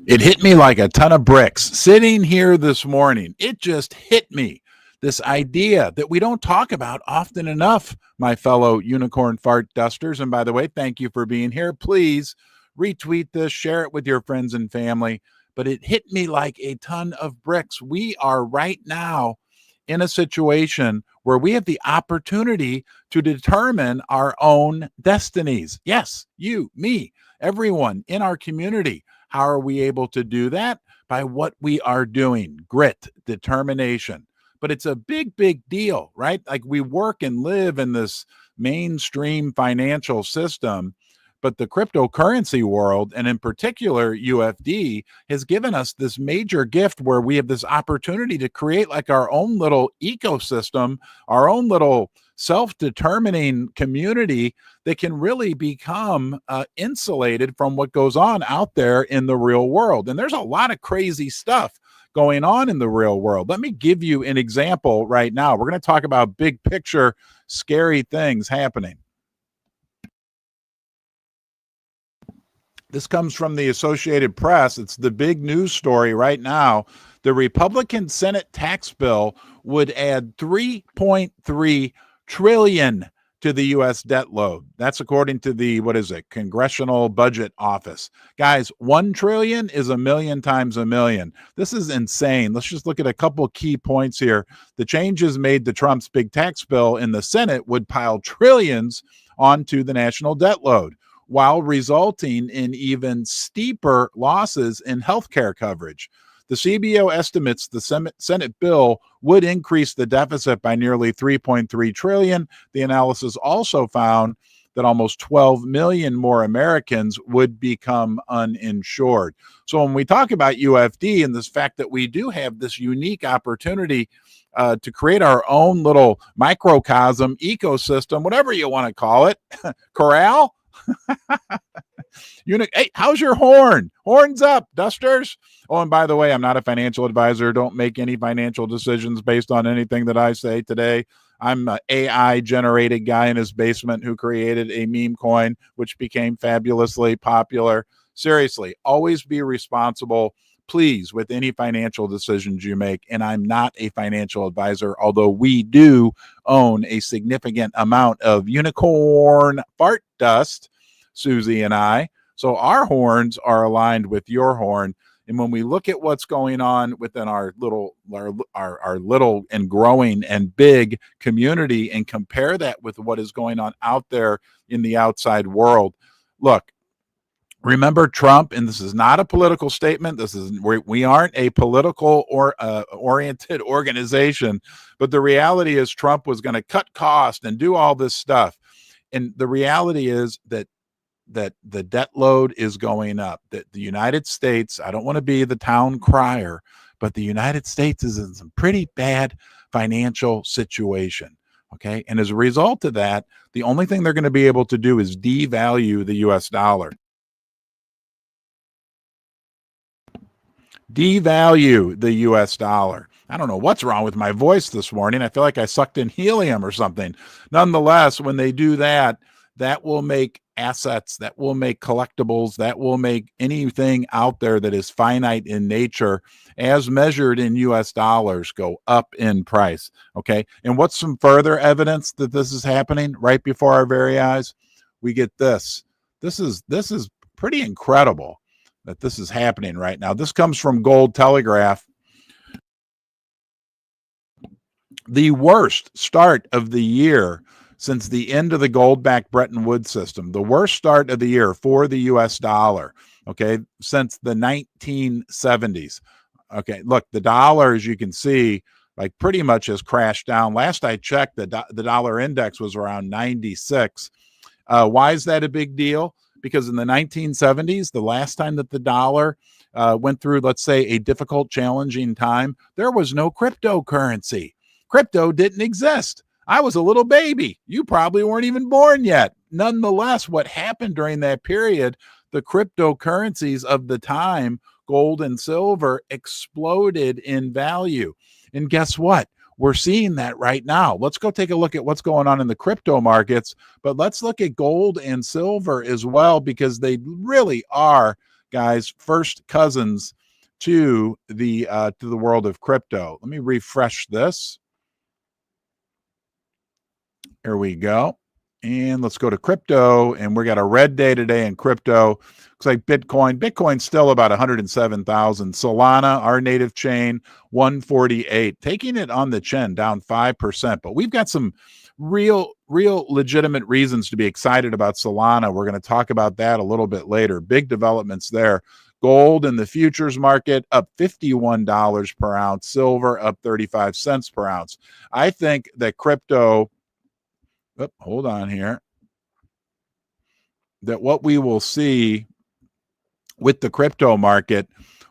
It hit me like a ton of bricks sitting here this morning. It just hit me. This idea that we don't talk about often enough, my fellow unicorn fart dusters. And by the way, thank you for being here. Please retweet this, share it with your friends and family. But it hit me like a ton of bricks. We are right now in a situation where we have the opportunity to determine our own destinies. Yes, you, me, everyone in our community. How are we able to do that? By what we are doing, grit, determination. But it's a big, big deal, right? Like we work and live in this mainstream financial system, but the cryptocurrency world, and in particular UFD, has given us this major gift where we have this opportunity to create like our own little ecosystem, our own little self-determining community that can really become insulated from what goes on out there in the real world. And there's a lot of crazy stuff going on in the real world. Let me give you an example right now. We're going to talk about big picture, scary things happening. This comes from the Associated Press. It's the big news story right now. The Republican Senate tax bill would add 3.3 trillion to the U.S. debt load. That's according to the, Congressional Budget Office. Guys, 1 trillion is a million times a million. This is insane. Let's just look at a couple key points here. The changes made to Trump's big tax bill in the Senate would pile trillions onto the national debt load, while resulting in even steeper losses in healthcare coverage. The CBO estimates the Senate bill would increase the deficit by nearly 3.3 trillion. The analysis also found that almost 12 million more Americans would become uninsured. So when we talk about UFD and this fact that we do have this unique opportunity to create our own little microcosm, ecosystem, whatever you want to call it, corral. Hey, how's your horn? Horns up, dusters. Oh, and by the way, I'm not a financial advisor. Don't make any financial decisions based on anything that I say today. I'm an AI generated guy in his basement who created a meme coin, which became fabulously popular. Seriously, always be responsible, please, with any financial decisions you make. And I'm not a financial advisor, although we do own a significant amount of unicorn fart dust, Susie and I. So our horns are aligned with your horn. And when we look at what's going on within our little and growing and big community and compare that with what is going on out there in the outside world, look, remember Trump, and this is not a political statement. We aren't a political or oriented organization, but the reality is Trump was going to cut costs and do all this stuff. And the reality is that the debt load is going up, that the United States, I don't want to be the town crier, but the United States is in some pretty bad financial situation. Okay. And as a result of that, the only thing they're going to be able to do is devalue the US dollar. Devalue the US dollar. I don't know what's wrong with my voice this morning. I feel like I sucked in helium or something. Nonetheless, when they do that, that will make assets, that will make collectibles, that will make anything out there that is finite in nature, as measured in US dollars, go up in price. Okay. And what's some further evidence that this is happening right before our very eyes? We get this. This is pretty incredible that this is happening right now. This comes from Gold Telegraph. The worst start of the year since the end of the gold-backed Bretton Woods system, the worst start of the year for the US dollar, okay, since the 1970s. Okay, look, the dollar, as you can see, like pretty much has crashed down. Last I checked, the dollar index was around 96. Why is that a big deal? Because in the 1970s, the last time that the dollar went through, let's say, a difficult, challenging time, there was no cryptocurrency. Crypto didn't exist. I was a little baby. You probably weren't even born yet. Nonetheless, what happened during that period, the cryptocurrencies of the time, gold and silver, exploded in value. And guess what? We're seeing that right now. Let's go take a look at what's going on in the crypto markets, but let's look at gold and silver as well, because they really are guys, first cousins to the world of crypto. Let me refresh this. Here we go. And let's go to crypto. And we got a red day today in crypto. Looks like Bitcoin's still about 107,000. Solana, our native chain, 148. Taking it on the chin, down 5%. But we've got some real legitimate reasons to be excited about Solana. We're going to talk about that a little bit later. Big developments there. Gold in the futures market up $51 per ounce. Silver up 35 cents per ounce. I think that crypto... hold on here. That what we will see with the crypto market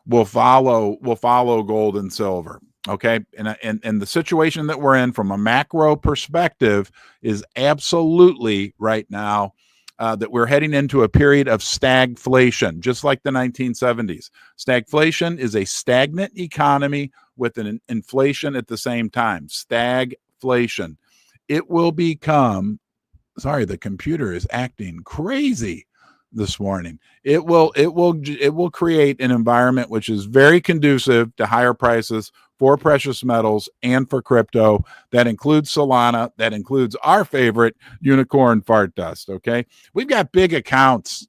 will follow gold and silver. Okay. And the situation that we're in from a macro perspective is absolutely right now that we're heading into a period of stagflation, just like the 1970s. Stagflation is a stagnant economy with an inflation at the same time. Stagflation. It will become, sorry, the computer is acting crazy this morning. It will create an environment which is very conducive to higher prices for precious metals and for crypto. That includes Solana. That includes our favorite unicorn fart dust. Okay. We've got big accounts,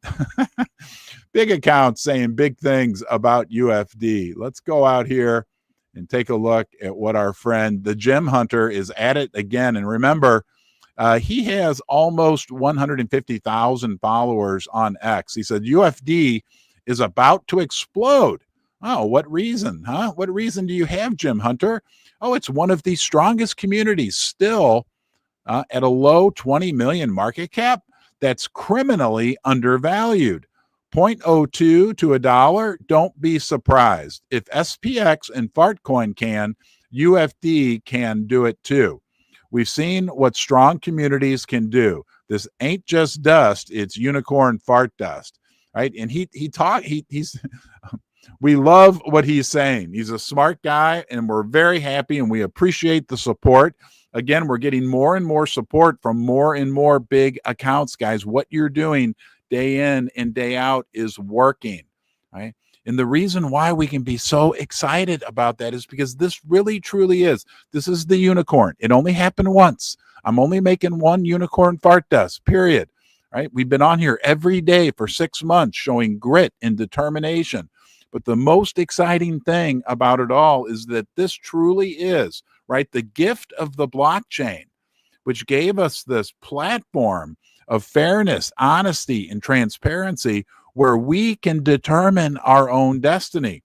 big accounts saying big things about UFD. Let's go out here and take a look at what our friend, the Gem Hunter, is at it again. And remember, he has almost 150,000 followers on X. He said UFD is about to explode. Oh, what reason, huh? What reason do you have, Gem Hunter? Oh, it's one of the strongest communities still at a low 20 million market cap. That's criminally undervalued. 0.02 to $1. Don't be surprised. If SPX and Fartcoin can, UFD can do it too. We've seen what strong communities can do. This ain't just dust, it's unicorn fart dust, right? And he's we love what he's saying. He's a smart guy, and we're very happy, and we appreciate the support. Again, we're getting more and more support from more and more big accounts, guys. What you're doing day in and day out is working, right? And the reason why we can be so excited about that is because this really, truly is. This is the unicorn. It only happened once. I'm only making one unicorn fart dust, period. Right? We've been on here every day for 6 months showing grit and determination. But the most exciting thing about it all is that this truly is, right, the gift of the blockchain, which gave us this platform of fairness, honesty, and transparency where we can determine our own destiny.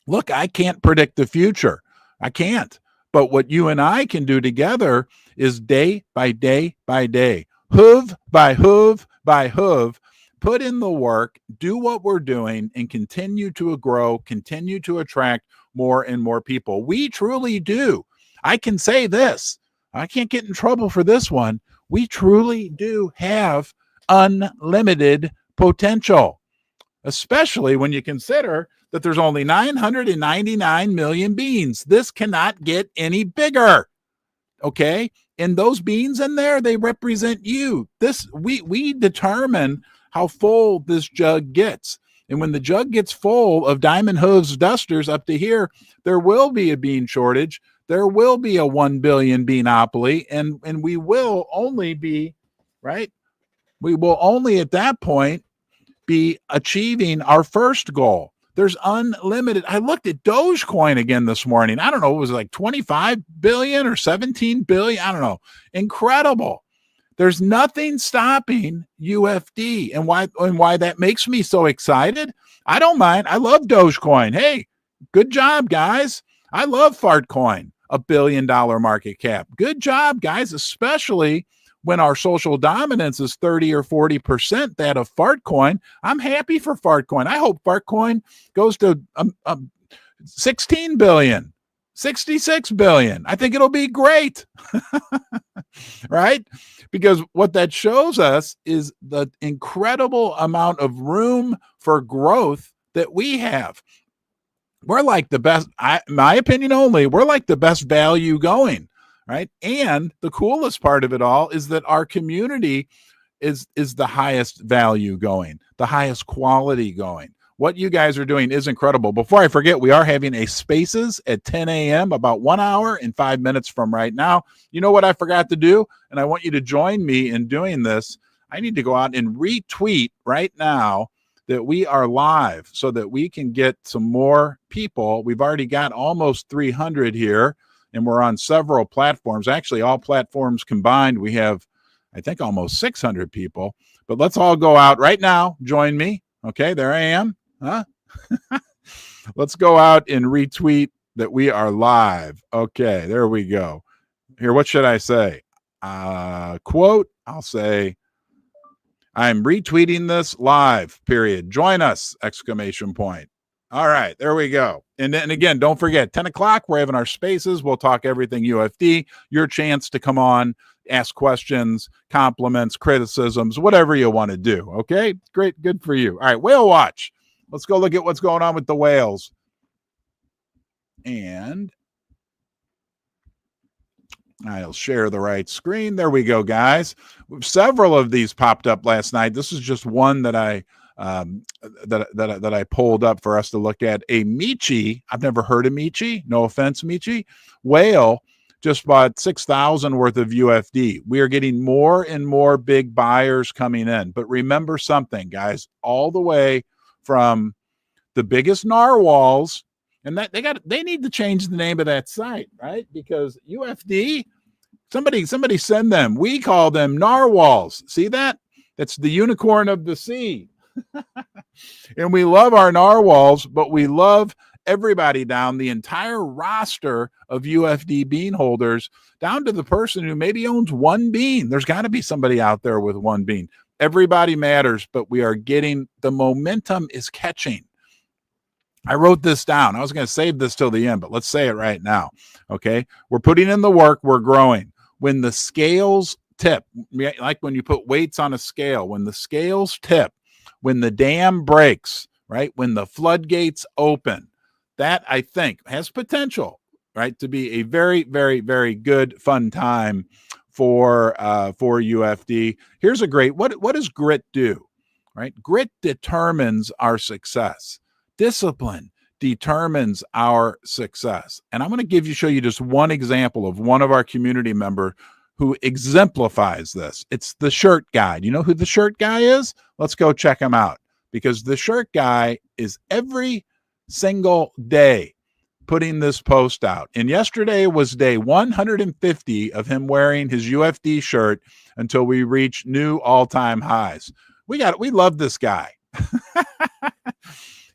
Look, I can't predict the future. I can't. But what you and I can do together is day by day by day, hoof by hoof by hoof, put in the work, do what we're doing, and continue to grow, continue to attract more and more people. We truly do. I can say this. I can't get in trouble for this one. We truly do have unlimited potential, especially when you consider that there's only 999 million beans. This cannot get any bigger. Okay? And those beans in there, they represent you. We determine how full this jug gets. And when the jug gets full of diamond hooves dusters up to here, there will be a bean shortage. There will be a 1 billion beanopoly, and we will only be, right? We will only at that point be achieving our first goal. There's unlimited. I looked at Dogecoin again this morning. I don't know, it was like 25 billion or 17 billion. I don't know. Incredible. There's nothing stopping UFD. And why that makes me so excited? I don't mind. I love Dogecoin. Hey, good job, guys. I love Fartcoin, $1 billion market cap. Good job, guys, especially when our social dominance is 30 or 40% that of Fartcoin. I'm happy for Fartcoin. I hope Fartcoin goes to 16 billion, 66 billion. I think it'll be great, right? Because what that shows us is the incredible amount of room for growth that we have. We're like the best, my opinion only, we're like the best value going. Right. And the coolest part of it all is that our community is the highest value going, the highest quality going. What you guys are doing is incredible. Before I forget, we are having a Spaces at 10 a.m. about 1 hour and 5 minutes from right now. You know what I forgot to do? And I want you to join me in doing this. I need to go out and retweet right now that we are live so that we can get some more people. We've already got almost 300 here, and we're on several platforms. Actually, all platforms combined, we have, I think, almost 600 people. But let's all go out right now. Join me. Okay, there I am. Huh? Let's go out and retweet that we are live. Okay, there we go. Here, what should I say? Quote, I'll say, I'm retweeting this live, period. Join us, exclamation point. All right, there we go. And then again, don't forget, 10 o'clock, we're having our Spaces. We'll talk everything UFD. Your chance to come on, ask questions, compliments, criticisms, whatever you want to do. Okay, great, good for you. All right, Whale Watch. Let's go look at what's going on with the whales. And I'll share the right screen. There we go, guys. Several of these popped up last night. This is just one that I that I pulled up for us to look at. A Michi, I've never heard of Michi. No offense, Michi. Whale just bought 6,000 worth of UFD. We are getting more and more big buyers coming in. But remember something, guys, all the way from the biggest narwhals, and that they need to change the name of that site, right? Because UFD, somebody send them. We call them narwhals. See that? That's the unicorn of the sea. And we love our narwhals, but we love everybody down the entire roster of UFD bean holders, down to the person who maybe owns one bean. There's got to be somebody out there with one bean. Everybody matters, but we are getting, the momentum is catching. I wrote this down. I was going to save this till the end, but let's say it right now. Okay. We're putting in the work. We're growing. When the scales tip, like when you put weights on a scale, when the scales tip, when the dam breaks, right? When the floodgates open, that I think has potential, right? To be a very, very, very good, fun time for UFD. Here's a great, what does grit do, right? Grit determines our success. Discipline determines our success. And I'm going to show you just one example of one of our community members who exemplifies this. It's the shirt guy. Do you know who the shirt guy is? Let's go check him out, because the shirt guy is every single day putting this post out. And yesterday was day 150 of him wearing his UFD shirt until we reach new all-time highs. We love this guy.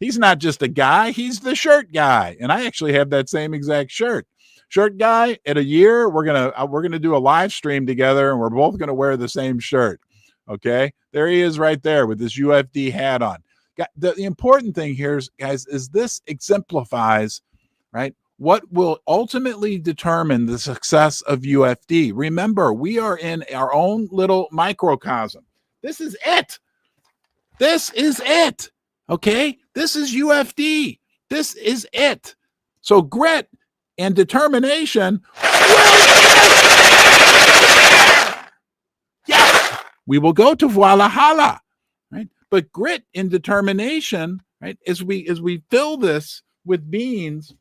He's not just a guy, he's the shirt guy. And I actually have that same exact shirt. Shirt guy, at a year, we're gonna do a live stream together, and we're both gonna wear the same shirt. Okay, there he is right there with this UFD hat on. The important thing here is, guys, is this exemplifies, right, what will ultimately determine the success of UFD. Remember, we are in our own little microcosm. This is it. This is it. Okay, this is UFD. This is it. So grit and determination. Yes, we will go to Valhalla, right? But grit and determination, right, as we fill this with beans,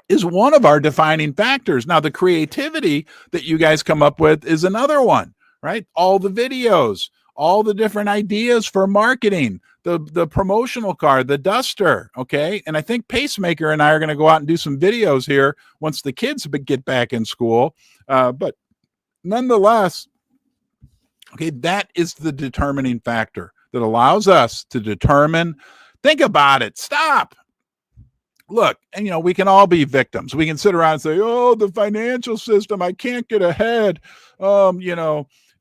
is one of our defining factors. Now, the creativity that you guys come up with is another one, right? All the videos, all the different ideas for marketing, the promotional card, the duster, okay? And I think Pacemaker and I are going to go out and do some videos here once the kids get back in school. But nonetheless, okay, that is the determining factor that allows us to determine. Think about it. Stop. Look, and we can all be victims. We can sit around and say, oh, the financial system, I can't get ahead.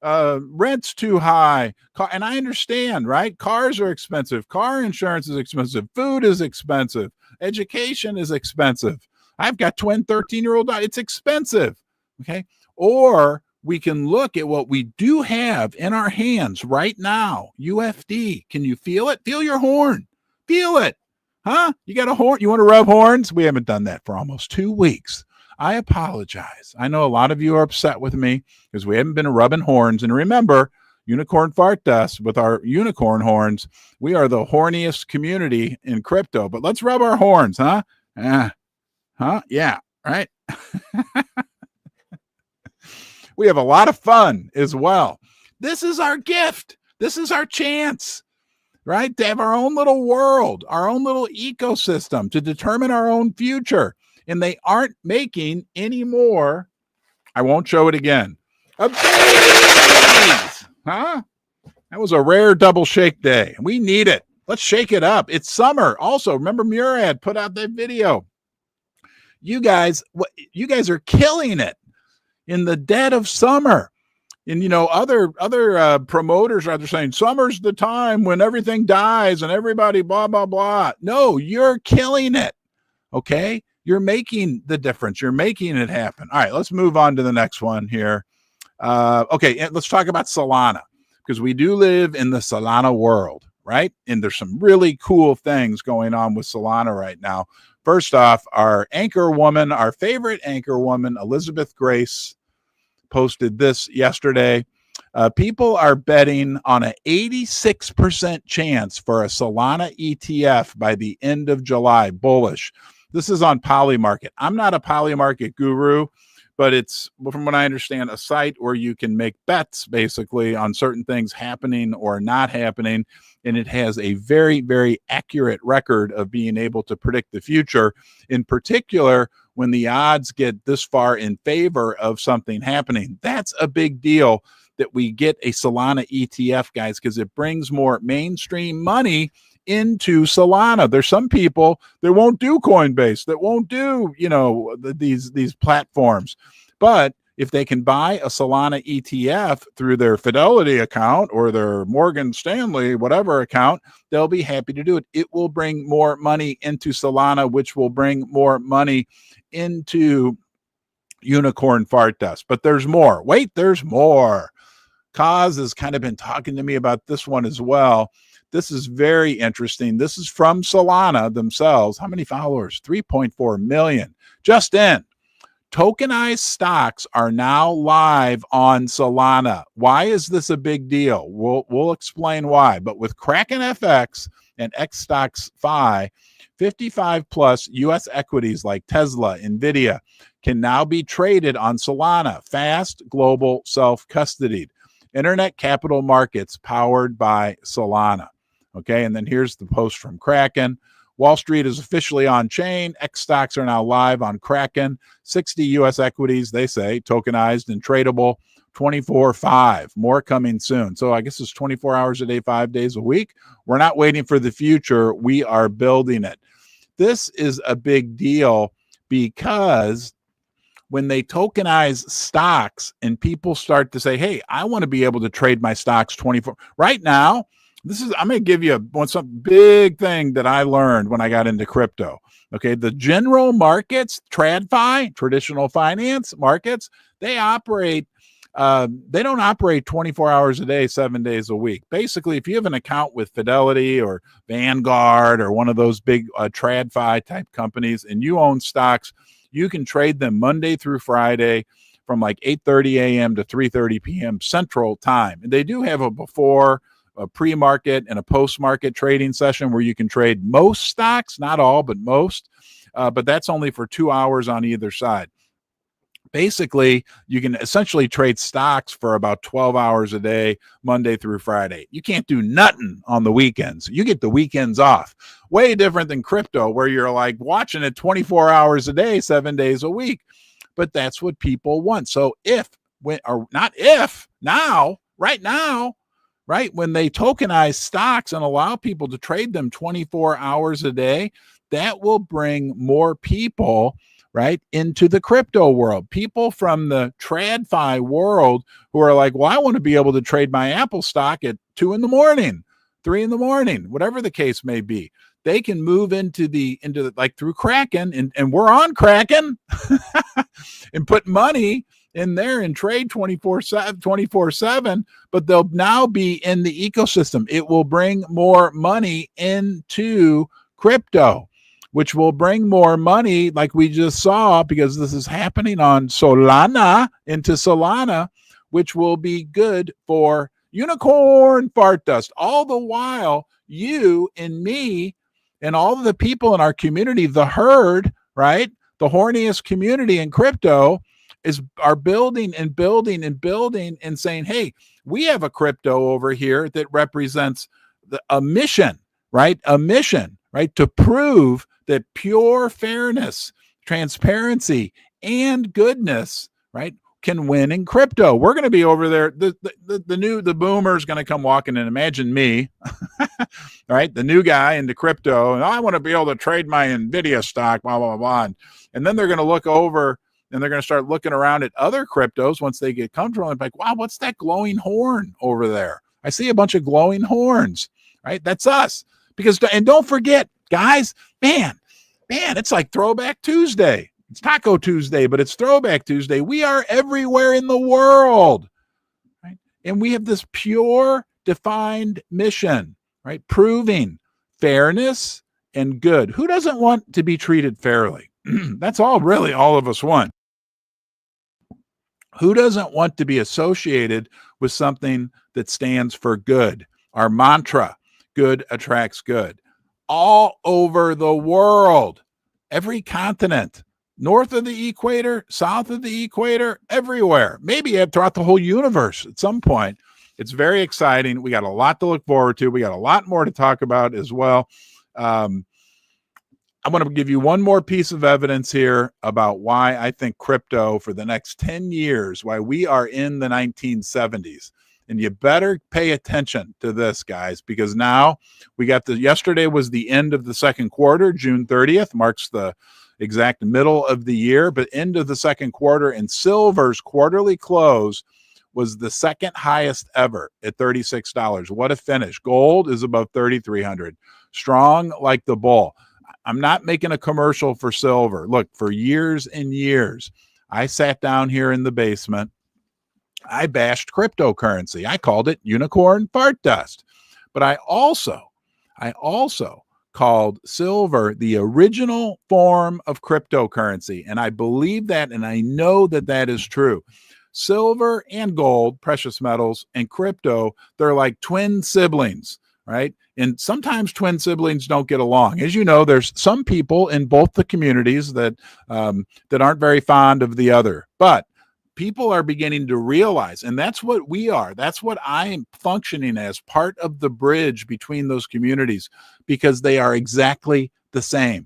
Rent's too high. And I understand, right? Cars are expensive. Car insurance is expensive. Food is expensive. Education is expensive. I've got twin 13-year-old. It's expensive. Okay. Or we can look at what we do have in our hands right now. UFD. Can you feel it? Feel your horn. Feel it. Huh? You got a horn? You want to rub horns? We haven't done that for almost 2 weeks. I apologize. I know a lot of you are upset with me because we haven't been rubbing horns. And remember, Unicorn Fart Dust with our unicorn horns. We are the horniest community in crypto, but let's rub our horns, huh? Yeah, right. We have a lot of fun as well. This is our gift. This is our chance, right? To have our own little world, our own little ecosystem to determine our own future. And they aren't making any more. I won't show it again. Of these, huh? That was a rare double shake day. We need it. Let's shake it up. It's summer. Also, remember Murad put out that video. You guys are killing it in the dead of summer. And other promoters are saying summer's the time when everything dies and everybody blah blah blah. No, you're killing it. Okay, you're making the difference. You're making it happen. All right, let's move on to the next one here. Okay, let's talk about Solana, because we do live in the Solana world, right? And there's some really cool things going on with Solana right now. First off, our anchor woman, our favorite anchor woman, Elizabeth Grace, posted this yesterday. People are betting on an 86% chance for a Solana ETF by the end of July. Bullish. This is on Polymarket. I'm not a Polymarket guru, but it's, from what I understand, a site where you can make bets basically on certain things happening or not happening. And it has a very, very accurate record of being able to predict the future, in particular when the odds get this far in favor of something happening. That's a big deal that we get a Solana ETF, guys, because it brings more mainstream money into Solana. There's some people that won't do Coinbase, that won't do, these platforms. But if they can buy a Solana ETF through their Fidelity account or their Morgan Stanley, whatever account, they'll be happy to do it. It will bring more money into Solana, which will bring more money into Unicorn Fart Dust. But there's more. Wait, there's more. Kaz has kind of been talking to me about this one as well. This is very interesting. This is from Solana themselves. How many followers? 3.4 million. Just in. Tokenized stocks are now live on Solana. Why is this a big deal? We'll explain why. But with Kraken FX and Xstocks Phi, 55 plus US equities like Tesla, Nvidia can now be traded on Solana. Fast, global, self-custodied. Internet capital markets powered by Solana. Okay, and then here's the post from Kraken. Wall Street is officially on chain. X stocks are now live on Kraken. 60 U.S. equities, they say, tokenized and tradable. 24/5. More coming soon. So I guess it's 24 hours a day, 5 days a week. We're not waiting for the future. We are building it. This is a big deal because when they tokenize stocks and people start to say, hey, I want to be able to trade my stocks 24. Right now, I'm going to give you some big thing that I learned when I got into crypto. Okay. The general markets, TradFi, traditional finance markets, they operate, they don't operate 24 hours a day, 7 days a week. Basically, if you have an account with Fidelity or Vanguard or one of those big TradFi type companies and you own stocks, you can trade them Monday through Friday from like 8:30 a.m. to 3:30 p.m. Central Time. And they do have a pre-market and a post-market trading session where you can trade most stocks, not all, but most. But that's only for 2 hours on either side. Basically, you can essentially trade stocks for about 12 hours a day, Monday through Friday. You can't do nothing on the weekends. You get the weekends off. Way different than crypto, where you're like watching it 24 hours a day, 7 days a week. But that's what people want. So right now, right, when they tokenize stocks and allow people to trade them 24 hours a day, that will bring more people, right, into the crypto world. People from the TradFi world who are like, well, I want to be able to trade my Apple stock at 2 a.m, 3 a.m, whatever the case may be. They can move into like through Kraken, and we're on Kraken and put money in there and trade 24/7, but they'll now be in the ecosystem. It will bring more money into crypto, which will bring more money, like we just saw, because this is happening on Solana, into Solana, which will be good for unicorn fart dust. All the while, you and me and all of the people in our community, the herd, right? The horniest community in crypto are building and building and building and saying, hey, we have a crypto over here that represents a mission, right? A mission, right? To prove that pure fairness, transparency, and goodness, right, can win in crypto. We're going to be over there. The boomer is going to come walking in. Imagine me, right? The new guy into crypto, and I want to be able to trade my Nvidia stock, blah, blah, blah. And then they're going to look over and they're going to start looking around at other cryptos once they get comfortable and be like, wow, what's that glowing horn over there? I see a bunch of glowing horns, right? That's us. And don't forget, guys, man, it's like Throwback Tuesday. It's Taco Tuesday, but it's Throwback Tuesday. We are everywhere in the world, right? And we have this pure, defined mission, right? Proving fairness and good. Who doesn't want to be treated fairly? That's really all of us want. Who doesn't want to be associated with something that stands for good? Our mantra, good attracts good. All over the world, every continent, north of the equator, south of the equator, everywhere, maybe throughout the whole universe at some point. It's very exciting. We got a lot to look forward to. We got a lot more to talk about as well. I want to give you one more piece of evidence here about why I think crypto for the next 10 years, why we are in the 1970s. And you better pay attention to this, guys, because now we got yesterday was the end of the second quarter. June 30th marks the exact middle of the year, but end of the second quarter, and silver's quarterly close was the second highest ever at $36. What a finish. Gold is above 3,300. Strong like the bull. I'm not making a commercial for silver. Look, for years and years, I sat down here in the basement. I bashed cryptocurrency. I called it unicorn fart dust. But I also called silver the original form of cryptocurrency. And I believe that, and I know that that is true. Silver and gold, precious metals, and crypto, they're like twin siblings, right? And sometimes twin siblings don't get along. As you know, there's some people in both the communities that aren't very fond of the other. But people are beginning to realize, and that's what we are. That's what I am functioning as, part of the bridge between those communities, because they are exactly the same.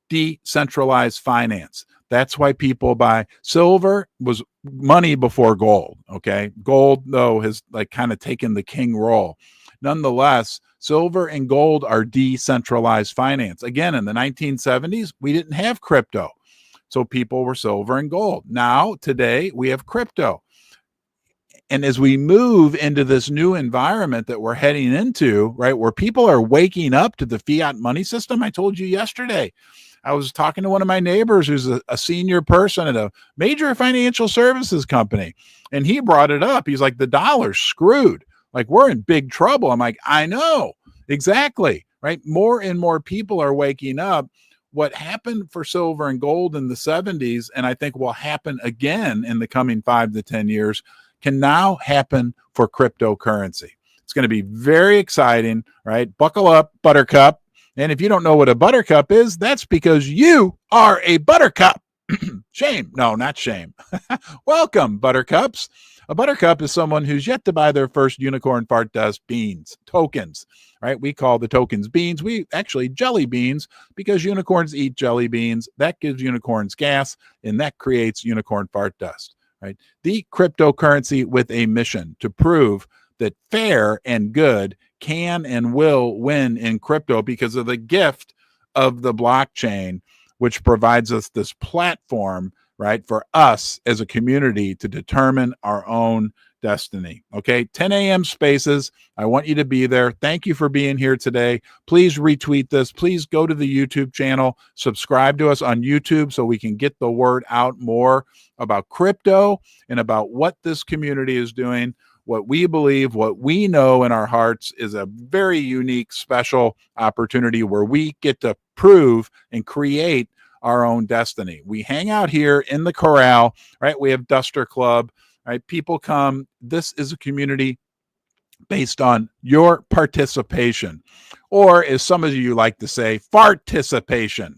Decentralized finance. That's why people buy. Silver was money before gold. Okay. Gold, though, has like kind of taken the king role. Nonetheless, silver and gold are decentralized finance. Again, in the 1970s, we didn't have crypto. So people were silver and gold. Now, today, we have crypto. And as we move into this new environment that we're heading into, right, where people are waking up to the fiat money system, I told you yesterday, I was talking to one of my neighbors who's a senior person at a major financial services company, and he brought it up. He's like, the dollar's screwed. Like, we're in big trouble. I'm like, I know, exactly, right? More and more people are waking up. What happened for silver and gold in the 70s, and I think will happen again in the coming 5 to 10 years, can now happen for cryptocurrency. It's going to be very exciting, right? Buckle up, Buttercup. And if you don't know what a buttercup is, that's because you are a buttercup. Shame. No, not shame. Welcome, buttercups. A buttercup is someone who's yet to buy their first unicorn fart dust beans, tokens, right? We call the tokens beans. We actually jelly beans, because unicorns eat jelly beans. That gives unicorns gas, and that creates unicorn fart dust, right? The cryptocurrency with a mission to prove that fair and good can and will win in crypto because of the gift of the blockchain, which provides us this platform, right, for us as a community to determine our own destiny. Okay, 10 a.m. spaces. I want you to be there. Thank you for being here today. Please retweet this. Please go to the YouTube channel, subscribe to us on YouTube so we can get the word out more about crypto and about what this community is doing. What we believe, what we know in our hearts is a very unique, special opportunity where we get to prove and create our own destiny. We hang out here in the corral, right? We have Duster Club, right? People come. This is a community based on your participation, or as some of you like to say, farticipation.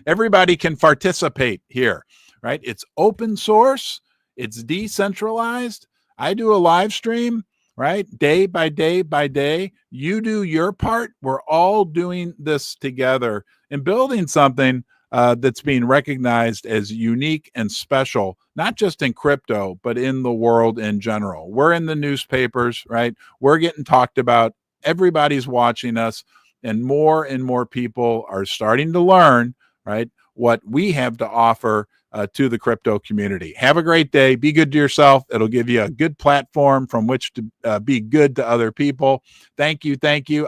Everybody can participate here, right? It's open source, it's decentralized. I do a live stream, right? Day by day by day. You do your part. We're all doing this together and building something that's being recognized as unique and special, not just in crypto, but in the world in general. We're in the newspapers, right? We're getting talked about. Everybody's watching us, and more people are starting to learn, right, what we have to offer to the crypto community. Have a great day. Be good to yourself. It'll give you a good platform from which to be good to other people. Thank you. Thank you.